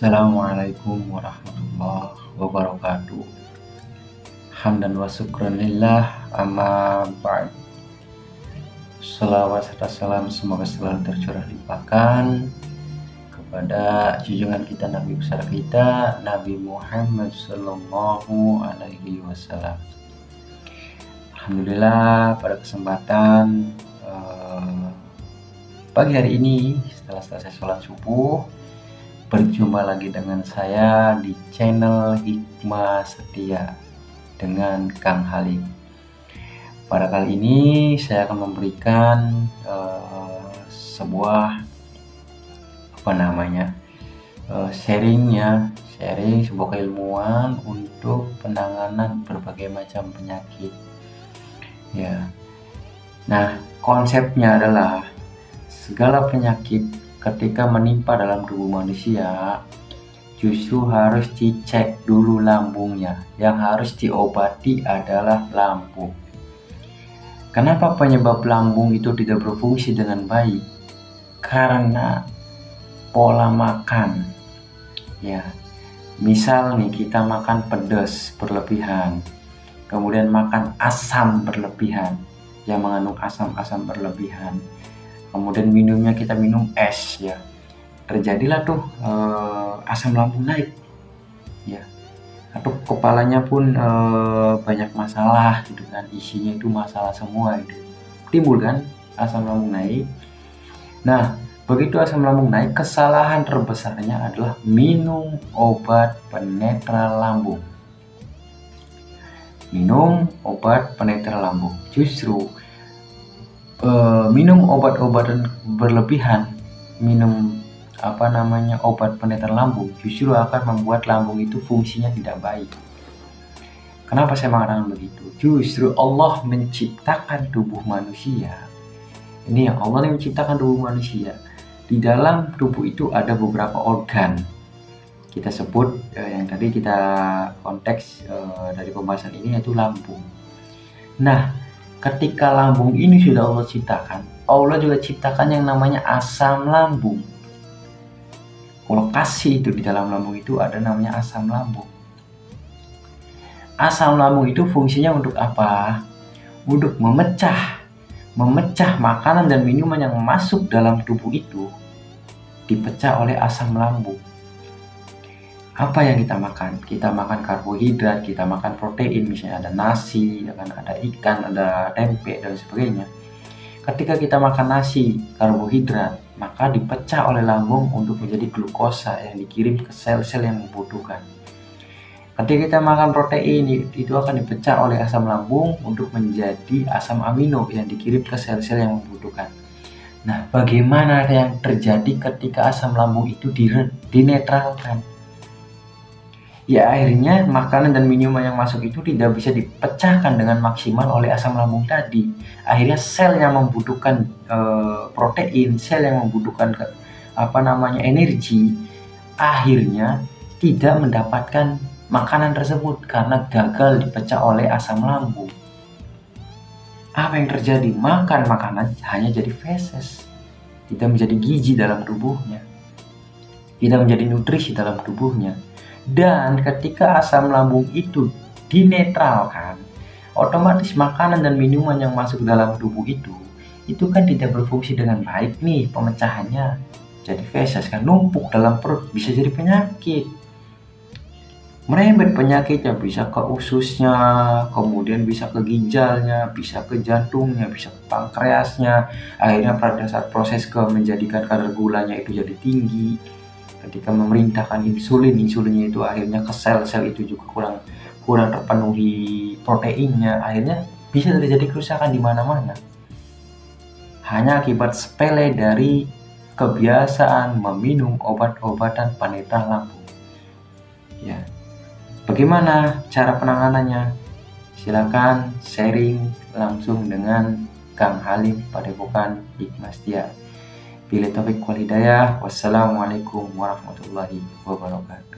Assalamualaikum warahmatullahi wabarakatuh. Hamdan wa syukran lillah, amma ba'd. Salawat serta salam semoga selalu tercurah limpahkan kepada junjungan kita, Nabi besar kita, Nabi Muhammad Sallallahu Alaihi Wasallam. Alhamdulillah, pada kesempatan pagi hari ini setelah selesai sholat subuh, berjumpa lagi dengan saya di channel Hikmah Setia dengan Kang Halim. Pada kali ini saya akan memberikan sebuah sharing sebuah keilmuan untuk penanganan berbagai macam penyakit. Ya. Nah, konsepnya adalah segala penyakit ketika menimpa dalam tubuh manusia justru harus dicek dulu lambungnya. Yang harus diobati adalah lambung. Kenapa penyebab lambung itu tidak berfungsi dengan baik? Karena pola makan. Ya. Misal nih, kita makan pedas berlebihan, kemudian makan asam berlebihan yang mengandung asam-asam berlebihan, kemudian minumnya kita minum es, ya, terjadilah tuh asam lambung naik, ya, atau kepalanya pun banyak masalah gitu kan, isinya itu masalah semua gitu, timbul kan asam lambung naik. Nah, begitu asam lambung naik, kesalahan terbesarnya adalah minum obat penetral lambung. Minum obat penetral lambung. Justru minum obat-obatan berlebihan, minum obat penetral lambung justru akan membuat lambung itu fungsinya tidak baik. Kenapa saya mengatakan begitu? Justru Allah menciptakan tubuh manusia. Ini Allah yang menciptakan tubuh manusia. Di dalam tubuh itu ada beberapa organ. Kita sebut yang tadi kita konteks dari pembahasan ini yaitu lambung. Nah, ketika lambung ini sudah Allah ciptakan, Allah juga ciptakan yang namanya asam lambung. Lokasi itu di dalam lambung itu ada namanya asam lambung. Asam lambung itu fungsinya untuk apa? Untuk memecah makanan dan minuman yang masuk dalam tubuh itu, dipecah oleh asam lambung. Apa yang kita makan? Kita makan karbohidrat, kita makan protein, misalnya ada nasi, ada ikan, ada tempe, dan sebagainya. Ketika kita makan nasi, karbohidrat, maka dipecah oleh lambung untuk menjadi glukosa yang dikirim ke sel-sel yang membutuhkan. Ketika kita makan protein, itu akan dipecah oleh asam lambung untuk menjadi asam amino yang dikirim ke sel-sel yang membutuhkan. Nah, bagaimana yang terjadi ketika asam lambung itu dinetralkan? Ya, akhirnya makanan dan minuman yang masuk itu tidak bisa dipecahkan dengan maksimal oleh asam lambung tadi. Akhirnya sel yang membutuhkan protein, sel yang membutuhkan energi, akhirnya tidak mendapatkan makanan tersebut karena gagal dipecah oleh asam lambung. Apa yang terjadi? Makan makanan hanya jadi feses, tidak menjadi gizi dalam tubuhnya, tidak menjadi nutrisi dalam tubuhnya. Dan ketika asam lambung itu dinetralkan, otomatis makanan dan minuman yang masuk dalam tubuh itu kan tidak berfungsi dengan baik nih, pemecahannya jadi feses kan, numpuk dalam perut, bisa jadi penyakit. Merembet penyakitnya, bisa ke ususnya, kemudian bisa ke ginjalnya, bisa ke jantungnya, bisa ke pankreasnya. Akhirnya pada saat proses menjadikan kadar gulanya itu jadi tinggi. Ketika memerintahkan insulinnya itu akhirnya ke sel-sel itu juga kurang terpenuhi proteinnya, akhirnya bisa terjadi kerusakan di mana-mana. Hanya akibat sepele dari kebiasaan meminum obat-obatan penetral lambung. Ya. Bagaimana cara penanganannya? Silakan sharing langsung dengan Kang Halim Padepokan Hikmah Setia. Bila taufik wal hidayah, wassalamualaikum warahmatullahi wabarakatuh.